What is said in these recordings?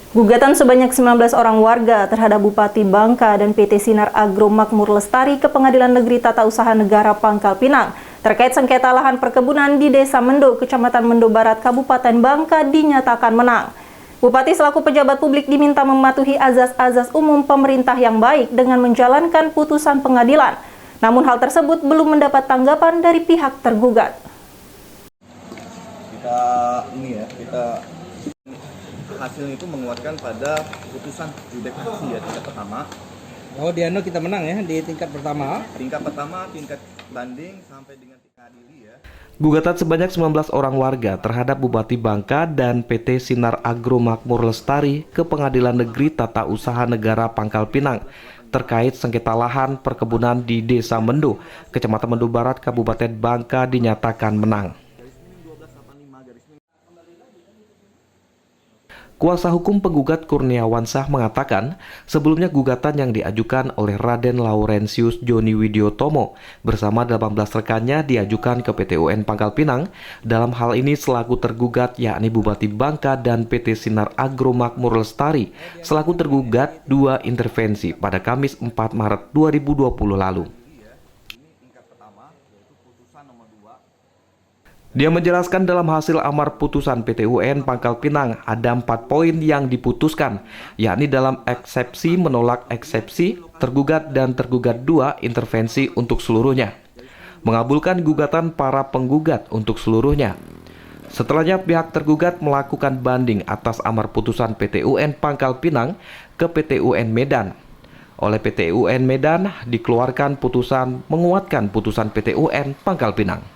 Gugatan sebanyak 19 orang warga terhadap Bupati Bangka dan PT Sinar Agro Makmur Lestari ke Pengadilan Negeri Tata Usaha Negara Pangkal Pinang terkait sengketa lahan perkebunan di Desa Mendo, Kecamatan Mendo Barat, Kabupaten Bangka dinyatakan menang. Bupati selaku pejabat publik diminta mematuhi azas-azas umum pemerintah yang baik dengan menjalankan putusan pengadilan. Namun hal tersebut belum mendapat tanggapan dari pihak tergugat. Hasilnya itu menguatkan pada putusan judekasi ya, tingkat pertama. Oh, di Ano kita menang ya di tingkat pertama. Tingkat pertama, tingkat banding sampai dengan tingkat adili ya. Gugatan sebanyak 19 orang warga terhadap Bupati Bangka dan PT Sinar Agro Makmur Lestari ke Pengadilan Negeri Tata Usaha Negara Pangkal Pinang terkait sengketa lahan perkebunan di Desa Mendo, Kecamatan Mendo Barat, Kabupaten Bangka dinyatakan menang. Kuasa hukum penggugat Kurniawan Shah mengatakan, sebelumnya gugatan yang diajukan oleh Raden Laurentius Joni Widiotomo bersama 18 rekannya diajukan ke PT UN Pangkal Pinang. Dalam hal ini selaku tergugat yakni Bupati Bangka dan PT Sinar Agro Makmur Lestari selaku tergugat 2 intervensi pada Kamis 4 Maret 2020 lalu. Dia menjelaskan dalam hasil amar putusan PT UN Pangkal Pinang ada 4 poin yang diputuskan, yakni dalam eksepsi menolak eksepsi, tergugat dan tergugat 2 intervensi untuk seluruhnya, mengabulkan gugatan para penggugat untuk seluruhnya. Setelahnya pihak tergugat melakukan banding atas amar putusan PT UN Pangkal Pinang ke PT UN Medan. Oleh PT UN Medan dikeluarkan putusan menguatkan putusan PT UN Pangkal Pinang.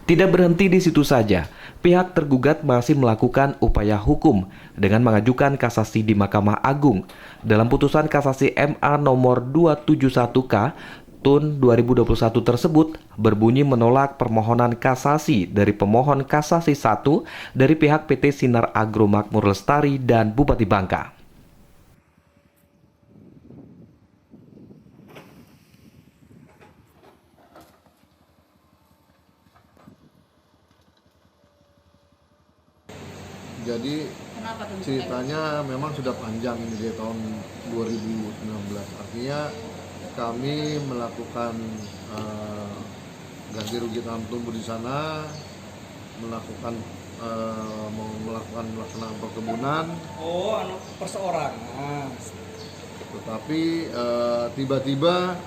Tidak berhenti di situ saja, pihak tergugat masih melakukan upaya hukum dengan mengajukan kasasi di Mahkamah Agung. Dalam putusan kasasi MA nomor 271K Tahun 2021 tersebut berbunyi menolak permohonan kasasi dari pemohon kasasi 1 dari pihak PT Sinar Agro Makmur Lestari dan Bupati Bangka. Jadi ceritanya memang sudah panjang ini dari tahun 2019. Artinya kami melakukan ganti rugi tanam tumbuh di sana, melakukan melaksanakan perkebunan. Oh, perseorangan. Tetapi tiba-tiba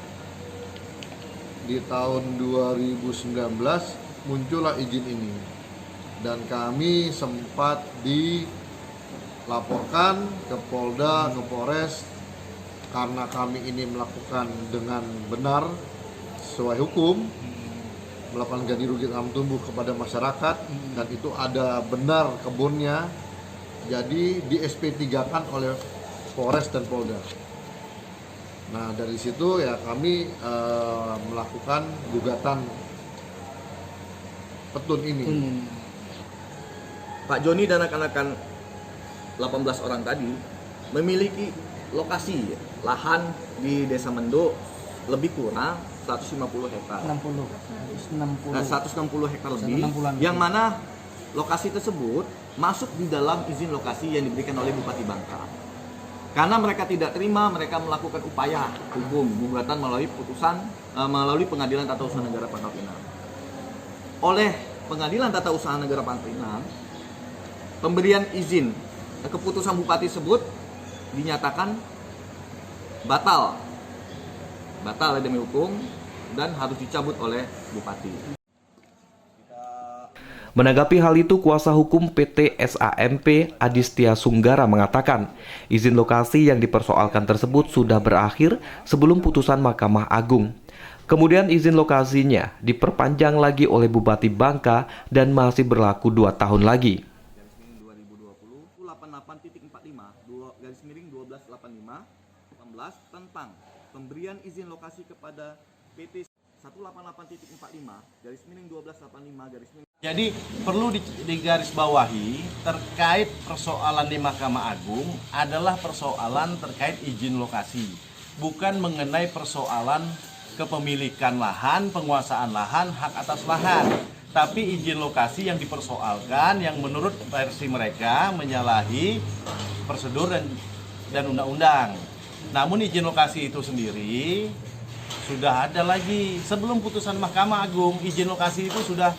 di tahun 2019 muncullah izin ini. Dan kami sempat dilaporkan ke Polda, ke Polres, karena kami ini melakukan dengan benar sesuai hukum, melakukan ganti rugi tanam tumbuh kepada masyarakat, dan itu ada benar kebunnya, jadi di SP3-kan oleh Polres dan Polda. Nah dari situ ya kami melakukan gugatan petun ini. Pak Joni dan rekan-rekan 18 orang tadi memiliki lokasi lahan di Desa Mendo lebih kurang 150 hektar. 160 hektar lebih, yang mana lokasi tersebut masuk di dalam izin lokasi yang diberikan oleh Bupati Bangka. Karena mereka tidak terima, mereka melakukan upaya hukum gugatan melalui melalui Pengadilan Tata Usaha Negara Pangkal Pinang. Oleh Pengadilan Tata Usaha Negara Pangkal Pinang, pemberian izin keputusan bupati tersebut dinyatakan batal demi hukum dan harus dicabut oleh bupati. Menanggapi hal itu, kuasa hukum PT SAMP Adistia Sunggara mengatakan izin lokasi yang dipersoalkan tersebut sudah berakhir sebelum putusan Mahkamah Agung. Kemudian izin lokasinya diperpanjang lagi oleh Bupati Bangka dan masih berlaku 2 tahun lagi. 88.1285 tentang pemberian izin lokasi kepada PT 188.45/1285. Jadi perlu digarisbawahi terkait persoalan di Mahkamah Agung adalah persoalan terkait izin lokasi, bukan mengenai persoalan kepemilikan lahan, penguasaan lahan, hak atas lahan. tapi izin lokasi yang dipersoalkan yang menurut versi mereka menyalahi prosedur dan undang-undang. Namun izin lokasi itu sendiri sudah ada lagi sebelum putusan Mahkamah Agung. Izin lokasi itu sudah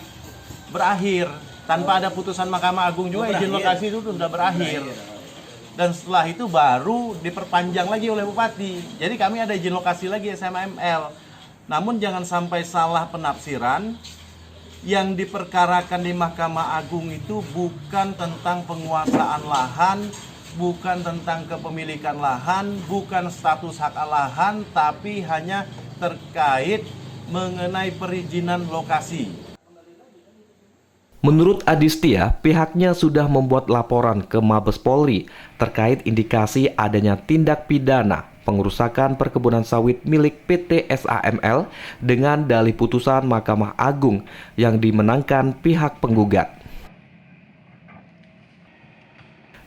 berakhir tanpa ada putusan Mahkamah Agung juga. Izin lokasi itu sudah berakhir. Dan setelah itu baru diperpanjang lagi oleh Bupati. Jadi kami ada izin lokasi lagi SMML. Namun jangan sampai salah penafsiran. Yang diperkarakan di Mahkamah Agung itu bukan tentang penguasaan lahan, bukan tentang kepemilikan lahan, bukan status hak lahan, tapi hanya terkait mengenai perizinan lokasi. Menurut Adistia, pihaknya sudah membuat laporan ke Mabes Polri terkait indikasi adanya tindak pidana pengerusakan perkebunan sawit milik PT SAML dengan dalih putusan Mahkamah Agung yang dimenangkan pihak penggugat.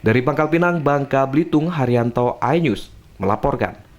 Dari Pangkal Pinang, Bangka Belitung, Haryanto, iNews melaporkan.